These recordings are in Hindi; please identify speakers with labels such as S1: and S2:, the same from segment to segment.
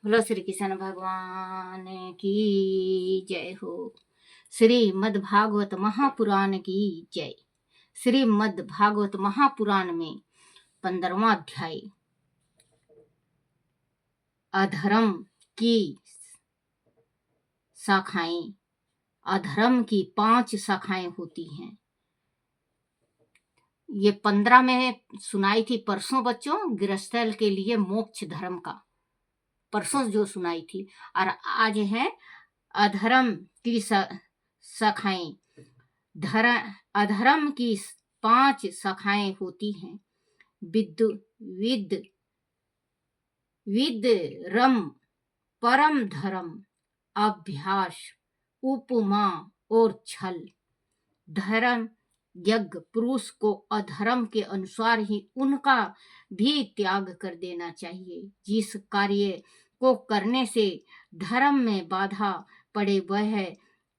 S1: बोलो श्री कृष्ण भगवान की जय हो। श्रीमद् भागवत महापुराण की जय। श्रीमद् भागवत महापुराण में 15वां अध्याय अधर्म की शाखाएं। अधर्म की 5 शाखाएं होती हैं। ये 15 में सुनाई थी परसों बच्चों, गृहस्थल के लिए मोक्ष धर्म का परसों जो सुनाई थी। और आज है अधर्म की शाखाएं। अधर्म की 5 शाखाएं होती हैं। विद रम, परम धर्म, अभ्यास, उपमा और छल। धर्म यज्ञ पुरुष को अधर्म के अनुसार ही उनका भी त्याग कर देना चाहिए। जिस कार्य को करने से धर्म में बाधा पड़े वह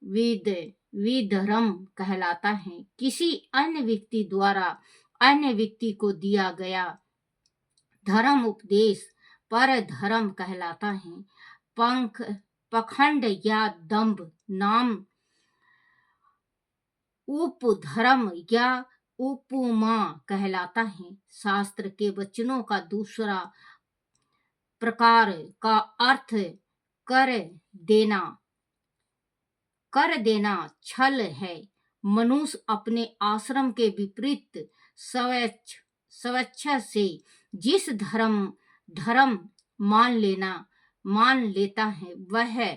S1: विधर्म कहलाता है। किसी अन्य व्यक्ति द्वारा अन्य व्यक्ति को दिया गया धर्म उपदेश पर धर्म कहलाता है। पखंड या दंभ नाम उपधर्म या उपमा कहलाता है। शास्त्र के वचनों का दूसरा प्रकार का अर्थ कर देना छल है। मनुष्य अपने आश्रम के विपरीत स्वेच्छा से जिस धर्म मान लेता है वह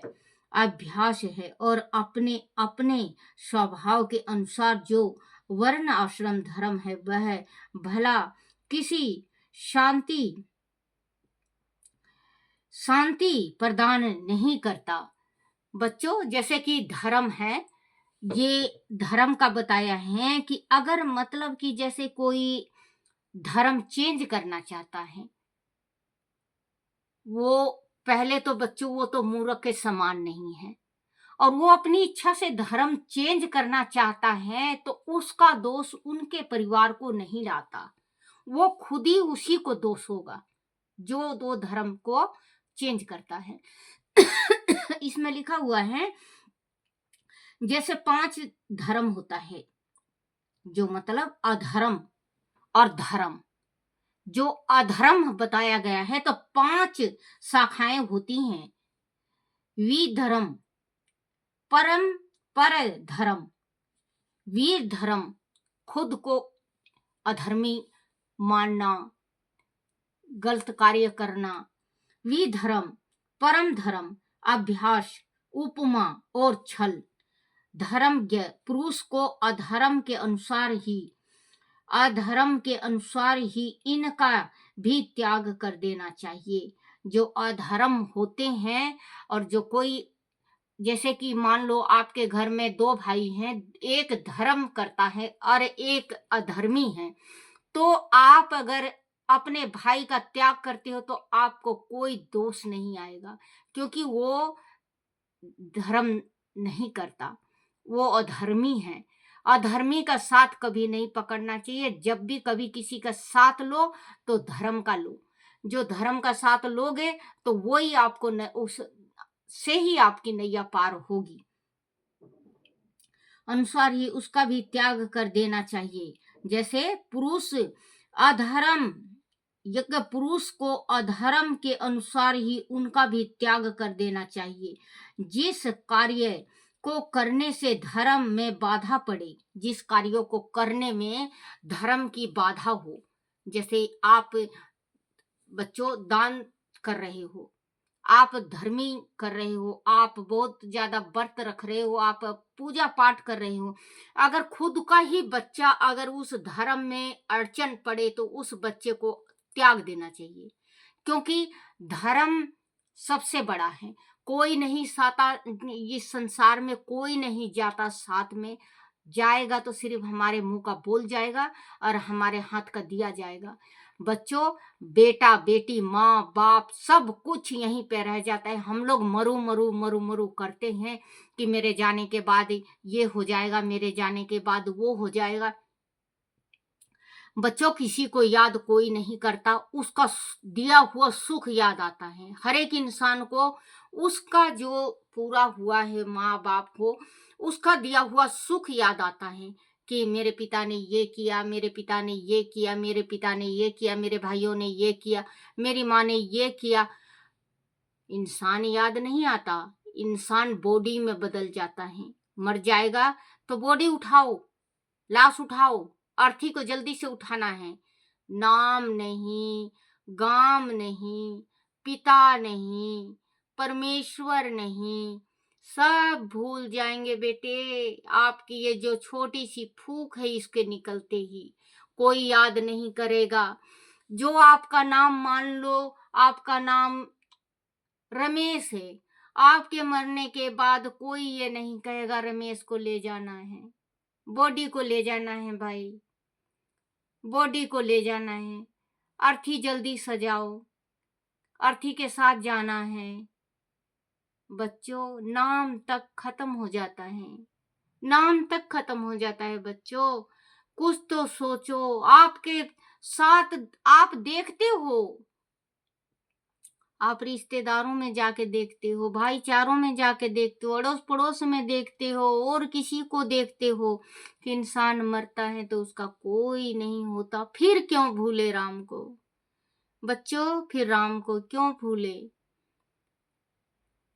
S1: अभ्यास है, और अपने अपने स्वभाव के अनुसार जो वर्ण आश्रम धर्म है वह भला किसी शांति प्रदान नहीं करता। बच्चों, जैसे कि धर्म है, ये धर्म का बताया है कि अगर मतलब कि जैसे कोई धर्म चेंज करना चाहता है, वो पहले तो बच्चों वो तो मूर्ख के समान नहीं है, और वो अपनी इच्छा से धर्म चेंज करना चाहता है तो उसका दोष उनके परिवार को नहीं लाता, वो खुद ही उसी को दोष होगा जो दो धर्म को चेंज करता है। इसमें लिखा हुआ है जैसे 5 धर्म होता है, जो मतलब अधर्म और धर्म। जो अधर्म बताया गया है तो 5 शाखाएं होती हैं। विधर्म, पर धर्म, वीर धर्म खुद को अधर्मी मानना, गलत कार्य करना। विधर्म, परम धर्म, अभ्यास, उपमा और छल। धर्मज्ञ पुरुष को अधर्म के अनुसार ही इनका भी त्याग कर देना चाहिए। जो अधर्म होते हैं, और जो कोई जैसे कि मान लो आपके घर में 2 भाई हैं, एक धर्म करता है और एक अधर्मी है, तो आप अगर अपने भाई का त्याग करते हो तो आपको कोई दोष नहीं आएगा, क्योंकि वो धर्म नहीं करता, वो अधर्मी है। अधर्मी का साथ कभी नहीं पकड़ना चाहिए। जब भी कभी किसी का साथ लो तो धर्म का लो। जो धर्म का साथ लोगे तो वो ही आपको उस से ही आपकी नैया पार होगी। अनुसार ही उसका भी त्याग कर देना चाहिए। जैसे पुरुष को अधर्म के अनुसार ही उनका भी त्याग कर देना चाहिए। जिस कार्य को करने से धर्म में बाधा पड़े, जिस कार्यों को करने में धर्म की बाधा हो, जैसे आप बच्चों दान कर रहे हो, आप धर्मी कर रहे हो, आप बहुत ज्यादा व्रत रख रहे हो, आप पूजा पाठ कर रहे हो, अगर खुद का ही बच्चा अगर उस धर्म में अड़चन पड़े तो उस बच्चे को त्याग देना चाहिए, क्योंकि धर्म सबसे बड़ा है। कोई नहीं साता, इस संसार में कोई नहीं जाता साथ में, जाएगा तो सिर्फ हमारे मुंह का बोल जाएगा और हमारे हाथ का दिया जाएगा। बच्चों, बेटा बेटी माँ बाप सब कुछ यहीं पे रह जाता है। हम लोग मरु मरु मरु मरु करते हैं कि मेरे जाने के बाद ये हो जाएगा, मेरे जाने के बाद वो हो जाएगा। बच्चों, किसी को याद कोई नहीं करता, उसका दिया हुआ सुख याद आता है। हर एक इंसान को उसका जो पूरा हुआ है माँ बाप को, उसका दिया हुआ सुख याद आता है कि मेरे पिता ने ये किया, मेरे पिता ने ये किया, मेरे पिता ने ये किया, मेरे भाइयों ने ये किया, मेरी माँ ने ये किया। इंसान याद नहीं आता, इंसान बॉडी में बदल जाता है। मर जाएगा तो बॉडी उठाओ, लाश उठाओ, अर्थी को जल्दी से उठाना है। नाम नहीं, गाम नहीं, पिता नहीं, परमेश्वर नहीं, सब भूल जाएंगे बेटे। आपकी ये जो छोटी सी फूक है, इसके निकलते ही कोई याद नहीं करेगा। जो आपका नाम, मान लो आपका नाम रमेश है, आपके मरने के बाद कोई ये नहीं कहेगा रमेश को ले जाना है, बॉडी को ले जाना है भाई, बॉडी को ले जाना है। अर्थी जल्दी सजाओ, अर्थी के साथ जाना है। बच्चों, नाम तक खत्म हो जाता है, नाम तक खत्म हो जाता है बच्चों। कुछ तो सोचो। आपके साथ आप देखते हो, आप रिश्तेदारों में जाके देखते हो, भाईचारों में जाके देखते हो, अड़ोस पड़ोस में देखते हो, और किसी को देखते हो कि इंसान मरता है तो उसका कोई नहीं होता। फिर क्यों भूले राम को बच्चों, फिर राम को क्यों भूले?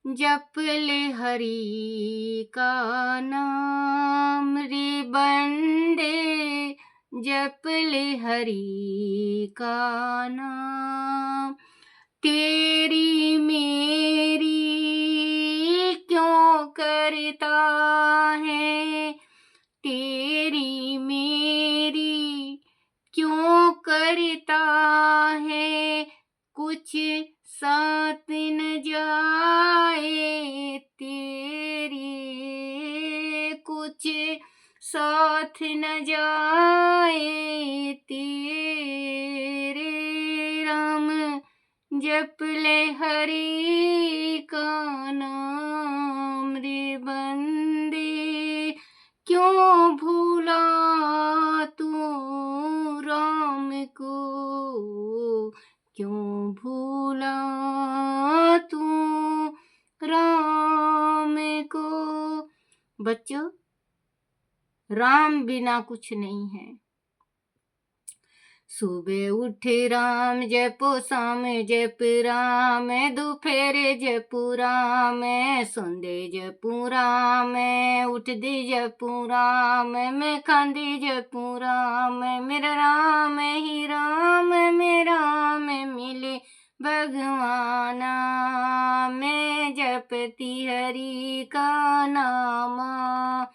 S1: जप ले हरि का नाम रे बंदे, जप ले हरि का नाम, तेरी मेरी क्यों करता है, तेरी मेरी क्यों करता है, कुछ साथ न जाए तेरे, कुछ साथ न जाए तेरे, राम जप ले हरि का नाम रे बंदे, क्यों भूला तू राम को, क्यों भूला तू राम को? बच्चों, राम बिना कुछ नहीं है। सुबह उठे राम जपो, शाम जप राम, दोपहरे जपू राम, संदे जपू राम, उठदे जपू राम, मैं खांदी जपू राम, मेरा राम ही राम, मेरा राम मिले भगवाना, मैं जपती हरि का नामा,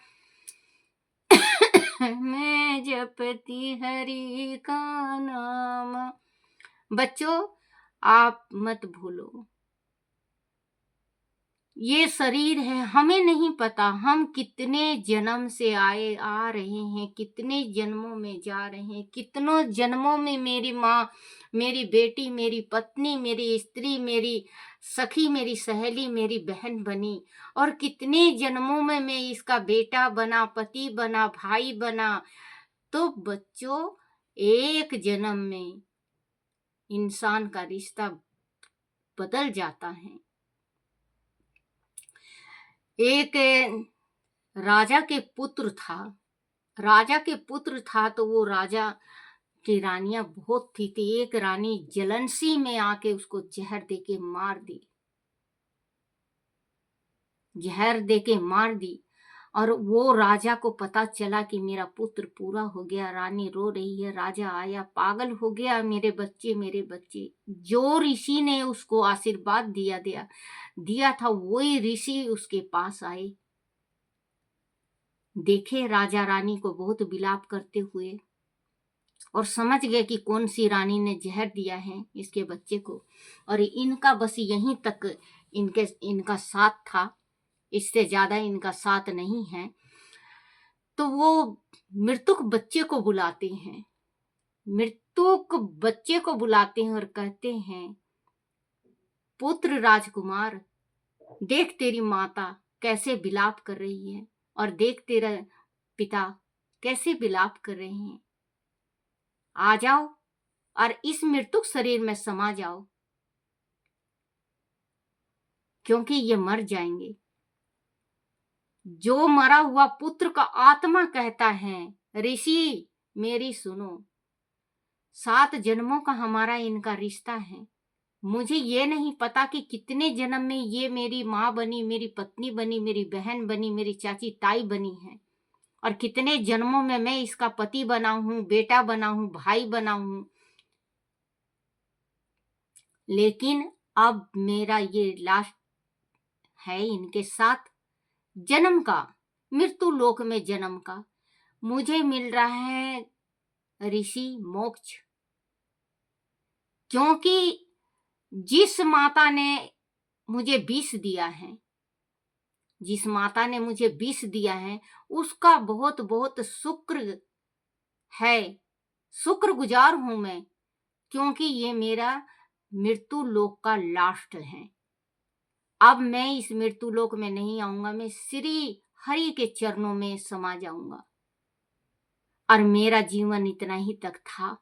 S1: मैं जपती हरि का नाम। बच्चों, आप मत भूलो, ये शरीर है, हमें नहीं पता हम कितने जन्म से आ रहे हैं, कितने जन्मों में जा रहे हैं, कितनों जन्मों में मेरी माँ, मेरी बेटी, मेरी पत्नी, मेरी स्त्री, मेरी सखी, मेरी सहेली, मेरी बहन बनी, और कितने जन्मों में मैं इसका बेटा बना, पति बना, भाई बना। तो बच्चों, एक जन्म में इंसान का रिश्ता बदल जाता है। एक राजा के पुत्र था, राजा के पुत्र था, तो वो राजा की रानियां बहुत थी, तो एक रानी जलनसी में आके उसको जहर देके मार दी, जहर देके मार दी। और वो राजा को पता चला कि मेरा पुत्र पूरा हो गया, रानी रो रही है, राजा आया, पागल हो गया, मेरे बच्चे, मेरे बच्चे। जो ऋषि ने उसको आशीर्वाद दिया था, वही ऋषि उसके पास आए, देखे राजा रानी को बहुत विलाप करते हुए, और समझ गए कि कौन सी रानी ने जहर दिया है इसके बच्चे को, और इनका बस यहीं तक इनका साथ था, इससे ज्यादा इनका साथ नहीं है। तो वो मृतक बच्चे को बुलाते हैं, मृतक बच्चे को बुलाते हैं और कहते हैं, पुत्र राजकुमार, देख तेरी माता कैसे विलाप कर रही है, और देख तेरा पिता कैसे विलाप कर रहे हैं। आ जाओ और इस मृतक शरीर में समा जाओ, क्योंकि ये मर जाएंगे। जो मरा हुआ पुत्र का आत्मा कहता है, ऋषि मेरी सुनो, 7 जन्मों का हमारा इनका रिश्ता है। मुझे ये नहीं पता कि कितने जन्म में ये मेरी माँ बनी, मेरी पत्नी बनी, मेरी बहन बनी, मेरी चाची ताई बनी है, और कितने जन्मों में मैं इसका पति बना हूं, बेटा बना हूं, भाई बना हूं। लेकिन अब मेरा ये लास्ट है इनके साथ जन्म का, मृत्यु लोक में जन्म का। मुझे मिल रहा है ऋषि मोक्ष, क्योंकि जिस माता ने मुझे विष दिया है, जिस माता ने मुझे विष दिया है, उसका बहुत बहुत शुक्र है, शुक्रगुजार हूं मैं, क्योंकि ये मेरा मृत्यु लोक का लास्ट है। अब मैं इस मृत्यु लोक में नहीं आऊंगा, मैं श्री हरि के चरणों में समा जाऊंगा, और मेरा जीवन इतना ही तक था।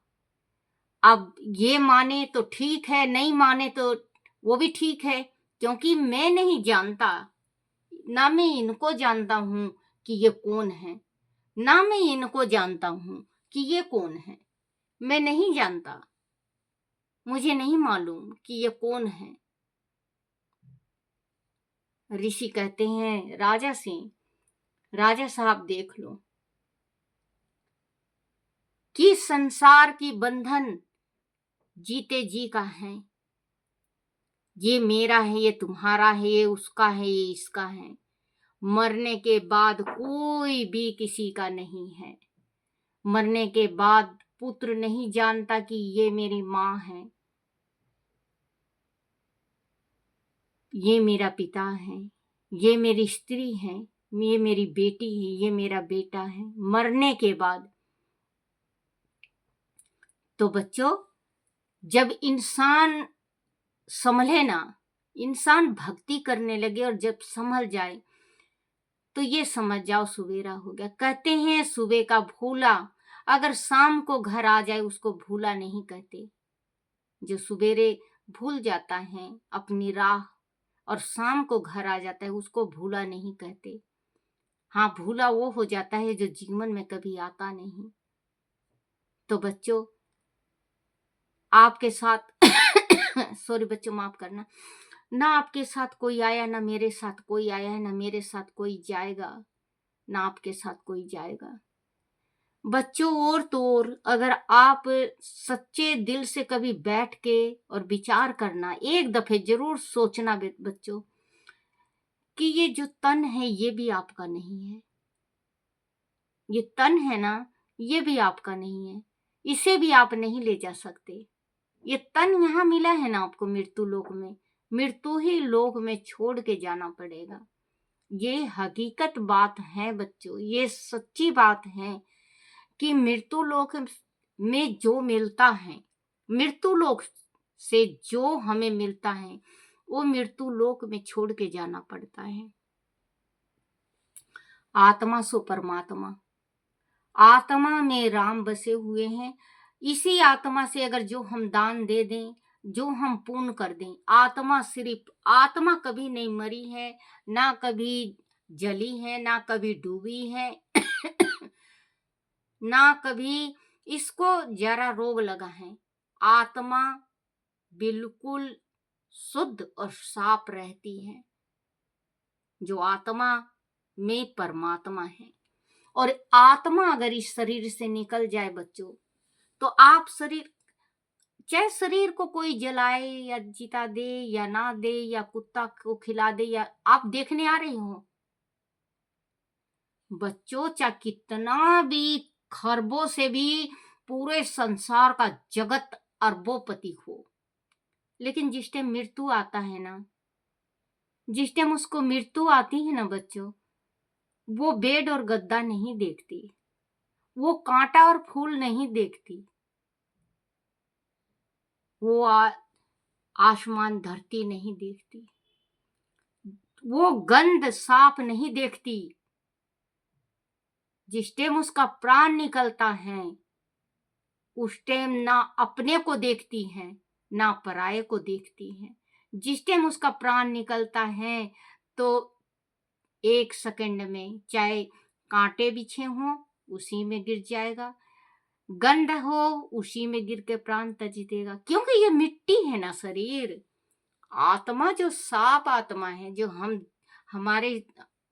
S1: अब ये माने तो ठीक है, नहीं माने तो वो भी ठीक है, क्योंकि मैं नहीं जानता, ना मैं इनको जानता हूं कि ये कौन है, ना मैं इनको जानता हूं कि ये कौन है। मैं नहीं जानता, मुझे नहीं मालूम कि ये कौन है। ऋषि कहते हैं राजा से, राजा साहब देख लो कि संसार की बंधन जीते जी का है। ये मेरा है, ये तुम्हारा है, ये उसका है, ये इसका है। मरने के बाद कोई भी किसी का नहीं है। मरने के बाद पुत्र नहीं जानता कि ये मेरी माँ है, ये मेरा पिता है, ये मेरी स्त्री है, ये मेरी बेटी है, ये मेरा बेटा है। मरने के बाद तो बच्चों, जब इंसान संभले ना, इंसान भक्ति करने लगे और जब संभल जाए, तो ये समझ जाओ सवेरा हो गया। कहते हैं सुबह का भूला अगर शाम को घर आ जाए उसको भूला नहीं कहते। जो सवेरे भूल जाता है अपनी राह और शाम को घर आ जाता है उसको भूला नहीं कहते। हाँ, भूला वो हो जाता है जो जीवन में कभी आता नहीं। तो बच्चों, आपके साथ सॉरी बच्चों, माफ करना, ना आपके साथ कोई आया, ना मेरे साथ कोई आया है, ना मेरे साथ कोई जाएगा, ना आपके साथ कोई जाएगा। बच्चों, और तो और अगर आप सच्चे दिल से कभी बैठ के और विचार करना, एक दफे जरूर सोचना बच्चों, कि ये जो तन है ये भी आपका नहीं है। ये तन है ना, ये भी आपका नहीं है, इसे भी आप नहीं ले जा सकते। ये तन यहाँ मिला है ना आपको मृत्यु लोक में, मृत्यु ही लोक में छोड़ के जाना पड़ेगा। ये हकीकत बात है बच्चों, ये सच्ची बात है कि मृत्यु लोक में जो मिलता है, मृत्यु लोक से जो हमें मिलता है, वो मृत्यु लोक में छोड़ के जाना पड़ता है। आत्मा सो परमात्मा, आत्मा में राम बसे हुए हैं। इसी आत्मा से अगर जो हम दान दे दें, जो हम पूर्ण कर दें, आत्मा सिर्फ आत्मा कभी नहीं मरी है, ना कभी जली है, ना कभी डूबी है ना कभी इसको जरा रोग लगा है। आत्मा बिल्कुल शुद्ध और साफ रहती है। जो आत्मा में परमात्मा है, और आत्मा अगर इस शरीर से निकल जाए बच्चों, तो आप शरीर, चाहे शरीर को कोई जलाए या जिता दे या ना दे, या कुत्ता को खिला दे, या आप देखने आ रहे हो बच्चों, चाहे कितना भी खरबों से भी पूरे संसार का जगत अरबोपति हो, लेकिन जिस टाइम मृत्यु आता है ना, जिस टाइम उसको मृत्यु आती है ना बच्चों, वो बेड और गद्दा नहीं देखती, वो कांटा और फूल नहीं देखती, वो आसमान धरती नहीं देखती, वो गंध साफ नहीं देखती। जिस टाइम उसका प्राण निकलता है, उस टाइम ना अपने को देखती हैं ना पराये को देखती हैं। जिस टाइम उसका प्राण निकलता है तो 1 सेकंड में चाहे कांटे बिछे हों उसी में गिर जाएगा, गंध हो उसी में गिर के प्राण त्याज देगा, क्योंकि ये मिट्टी है ना शरीर। आत्मा जो साफ आत्मा है, जो हमारे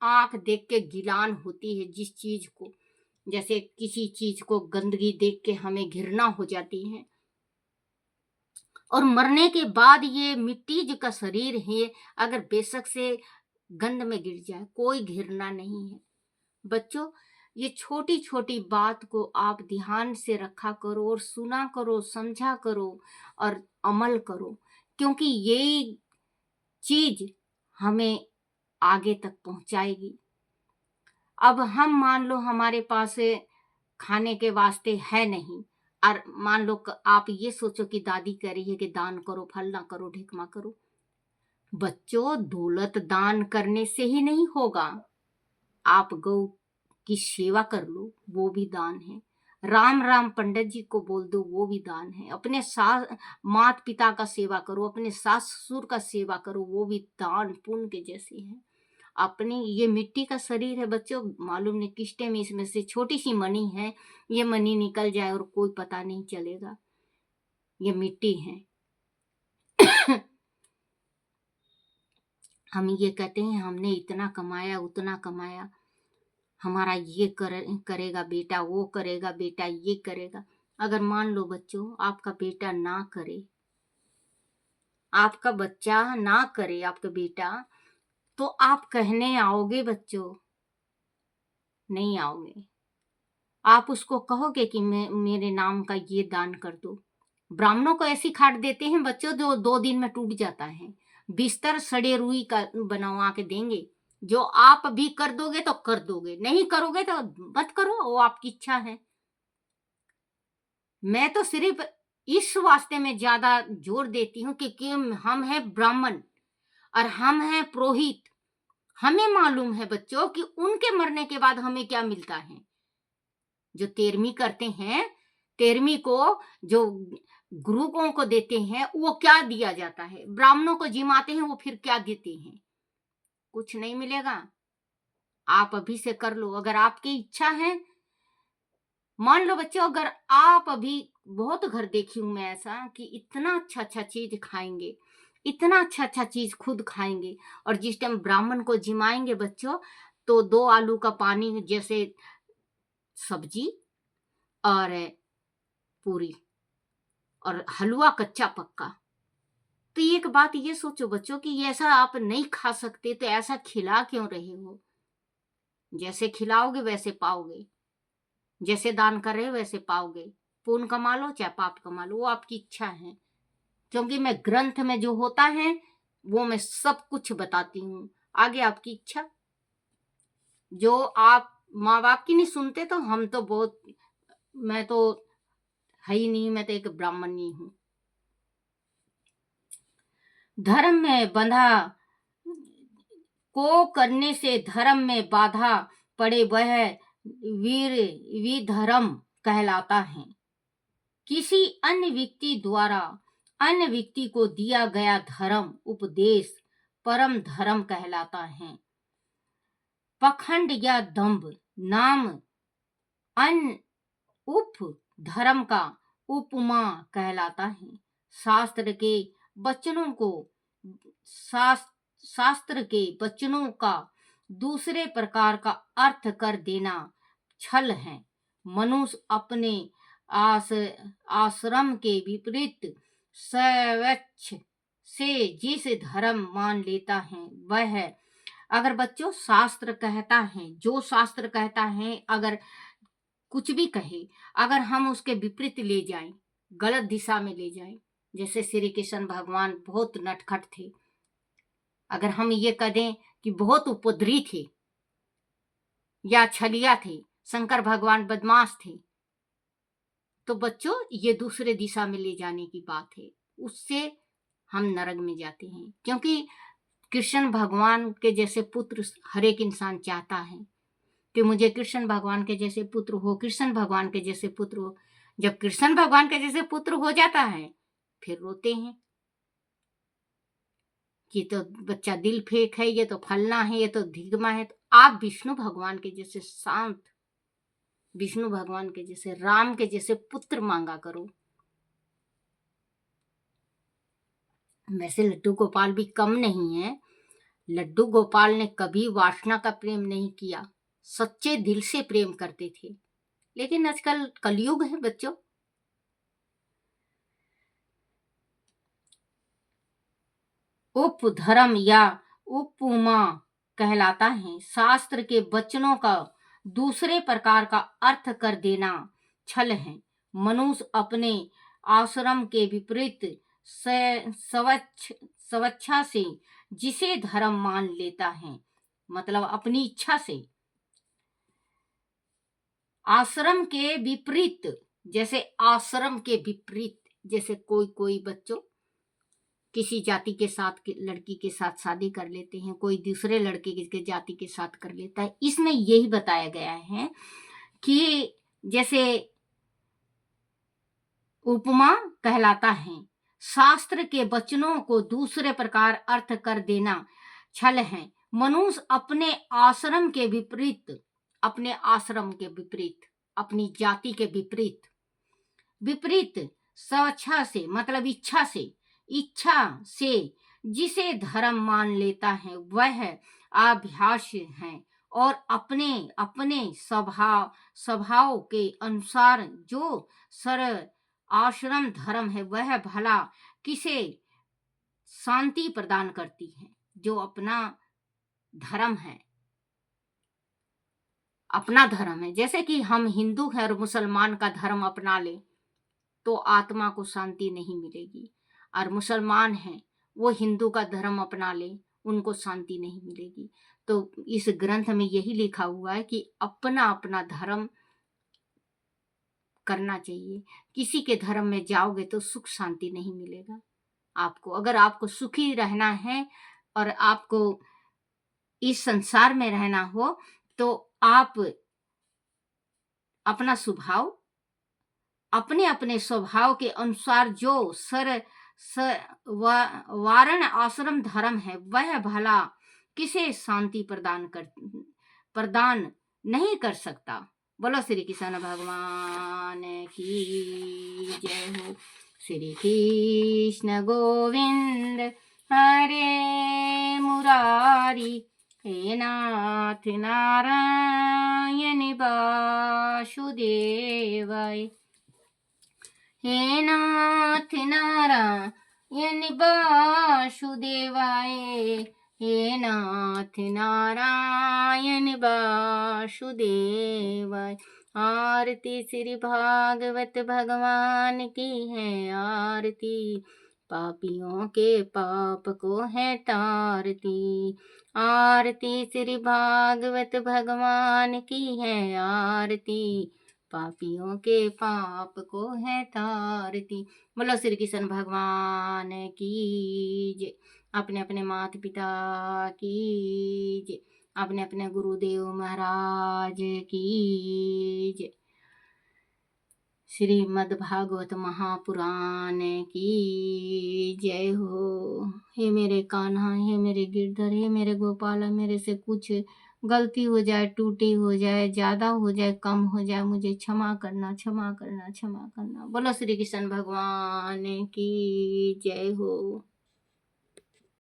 S1: आंख देख के गिलान होती है जिस चीज को, जैसे किसी चीज को गंदगी देख के हमें घृणा हो जाती है, और मरने के बाद ये मिट्टी जो का शरीर है अगर बेशक से गंध में गिर जाए कोई घृणा नहीं है। बच्चों, ये छोटी छोटी बात को आप ध्यान से रखा करो और सुना करो, समझा करो और अमल करो, क्योंकि ये चीज हमें आगे तक पहुंचाएगी। अब हम मान लो हमारे पास खाने के वास्ते है नहीं, और मान लो आप ये सोचो कि दादी कह रही है कि दान करो, फलना करो, ढिकमा करो। बच्चों, दौलत दान करने से ही नहीं होगा। आप गौ की सेवा कर लो, वो भी दान है। राम राम पंडित जी को बोल दो, वो भी दान है। अपने माता पिता का सेवा करो, अपने सास ससुर का सेवा करो, वो भी दान पुण्य के जैसे है। अपनी ये मिट्टी का शरीर है बच्चों, मालूम नहीं किस टाइम इसमें से छोटी सी मनी है, ये मनी निकल जाए और कोई पता नहीं चलेगा। ये मिट्टी है। हम ये कहते हैं हमने इतना कमाया, उतना कमाया, हमारा ये करेगा बेटा, वो करेगा बेटा, ये करेगा। अगर मान लो बच्चों आपका बेटा ना करे, आपका बच्चा ना करे, आपका बेटा, तो आप कहने आओगे बच्चों? नहीं आओगे। आप उसको कहोगे कि मेरे नाम का ये दान कर दो। ब्राह्मणों को ऐसी खाट देते हैं बच्चों जो 2 दिन में टूट जाता है। बिस्तर सड़े रुई का बनवा के देंगे। जो आप भी कर दोगे तो कर दोगे, नहीं करोगे तो मत करो, वो आपकी इच्छा है। मैं तो सिर्फ इस वास्ते में ज्यादा जोर देती हूँ कि हम हैं ब्राह्मण और हम हैं पुरोहित। हमें मालूम है बच्चों कि उनके मरने के बाद हमें क्या मिलता है। जो 13वीं करते हैं, 13वीं को जो गुरुओं को देते हैं वो क्या दिया जाता है, ब्राह्मणों को जिमाते हैं वो फिर क्या देते हैं? कुछ नहीं मिलेगा। आप अभी से कर लो अगर आपकी इच्छा है। मान लो बच्चों, अगर आप अभी, बहुत घर देखी हूं मैं ऐसा कि इतना अच्छा अच्छा चीज खाएंगे, इतना अच्छा अच्छा चीज खुद खाएंगे, और जिस टाइम ब्राह्मण को जिमाएंगे बच्चों तो 2 आलू का पानी जैसे सब्जी और पूरी और हलवा कच्चा पक्का। तो एक बात ये सोचो बच्चों कि ऐसा आप नहीं खा सकते तो ऐसा खिला क्यों रहे हो? जैसे खिलाओगे वैसे पाओगे, जैसे दान कर रहे हो वैसे पाओगे। पुण्य कमा लो चाहे पाप कमा लो, वो आपकी इच्छा है। क्योंकि मैं ग्रंथ में जो होता है वो मैं सब कुछ बताती हूँ, आगे आपकी इच्छा। जो आप माँ बाप की नहीं सुनते तो हम तो बहुत, मैं तो है ही नहीं, मैं तो एक ब्राह्मण ही हूँ। धर्म में बंधा को करने से धर्म में बाधा पड़े वह वीर विधर्म कहलाता है। किसी अन्य व्यक्ति द्वारा अन्य व्यक्ति को दिया गया धर्म उपदेश परम धर्म कहलाता है। पखंड या दंभ नाम अन्य उप धर्म का उपमा कहलाता है। शास्त्र के वचनों को शास्त्र के वचनों का दूसरे प्रकार का अर्थ कर देना छल है। मनुष्य अपने आश्रम के विपरीत स्वेच्छ से जिस धर्म मान लेता है वह है। अगर बच्चों शास्त्र कहता है, जो शास्त्र कहता है, अगर कुछ भी कहे, अगर हम उसके विपरीत ले जाएं, गलत दिशा में ले जाएं, जैसे श्री कृष्ण भगवान बहुत नटखट थे, अगर हम ये कह दें कि बहुत उपद्रवी थे या छलिया थे, शंकर भगवान बदमाश थे, तो बच्चों ये दूसरे दिशा में ले जाने की बात है, उससे हम नरक में जाते हैं। क्योंकि कृष्ण भगवान के जैसे पुत्र हर एक इंसान चाहता है कि मुझे कृष्ण भगवान के जैसे पुत्र हो, कृष्ण भगवान के जैसे पुत्र हो। जब कृष्ण भगवान के जैसे पुत्र हो जाता है फिर रोते हैं कि तो बच्चा दिल फेंक है, ये तो फलना है, ये तो धिगमा है। तो आप विष्णु भगवान के जैसे शांत, विष्णु भगवान के जैसे, राम के जैसे पुत्र मांगा करो। वैसे लड्डू गोपाल भी कम नहीं है। लड्डू गोपाल ने कभी वासना का प्रेम नहीं किया, सच्चे दिल से प्रेम करते थे। लेकिन आजकल कलयुग है बच्चों। उपधर्म या उपमा कहलाता है शास्त्र के वचनों का दूसरे प्रकार का अर्थ कर देना छल है। मनुष्य अपने आश्रम के विपरीत स्वच्छा से जिसे धर्म मान लेता है, मतलब अपनी इच्छा से, आश्रम के विपरीत, जैसे आश्रम के विपरीत, जैसे कोई बच्चों किसी जाति के साथ लड़की के साथ शादी कर लेते हैं, कोई दूसरे लड़के के जाति के साथ कर लेता है। इसमें यही बताया गया है कि जैसे उपमा कहलाता है शास्त्र के वचनों को दूसरे प्रकार अर्थ कर देना छल है। मनुष्य अपने आश्रम के विपरीत, अपने आश्रम के विपरीत, अपनी जाति के विपरीत, विपरीत स्वेच्छा से, मतलब इच्छा से जिसे धर्म मान लेता है वह अभ्यास है, और अपने अपने स्वभाव के अनुसार जो सर आश्रम धर्म है वह भला किसे शांति प्रदान करती है। जो अपना धर्म है, अपना धर्म है, जैसे कि हम हिंदू हैं और मुसलमान का धर्म अपना ले तो आत्मा को शांति नहीं मिलेगी, और मुसलमान हैं वो हिंदू का धर्म अपना ले उनको शांति नहीं मिलेगी। तो इस ग्रंथ में यही लिखा हुआ है कि अपना अपना धर्म करना चाहिए। किसी के धर्म में जाओगे तो सुख शांति नहीं मिलेगा आपको। अगर आपको सुखी रहना है और आपको इस संसार में रहना हो तो आप अपना स्वभाव, अपने अपने स्वभाव के अनुसार जो वारण आश्रम धर्म है वह भला किसे शांति प्रदान नहीं कर सकता। बोलो श्री कृष्ण भगवान की जय हो। श्री कृष्ण गोविंद हरे मुरारी, हे नाथ नारायण वासुदेवाय, हे नाथ नारायण वासुदेवाय, हे नाथ नारायण वासुदेवाय। आरती श्री भागवत भगवान की है आरती, पापियों के पाप को है तारती। आरती श्री भागवत भगवान की है आरती, पापियों के पाप को है तारती। बोलो श्री कृष्ण भगवान की जय। अपने अपने माता पिता की जय, अपने अपने गुरुदेव महाराज की जय। श्रीमद् भागवत महापुराण की जय हो। हे मेरे कान्हा, हे मेरे गिरधर, हे मेरे गोपाला, मेरे से कुछ गलती हो जाए, टूटी हो जाए, ज्यादा हो जाए, कम हो जाए, मुझे क्षमा करना, क्षमा करना, क्षमा करना। बोलो श्री कृष्ण भगवान की जय हो।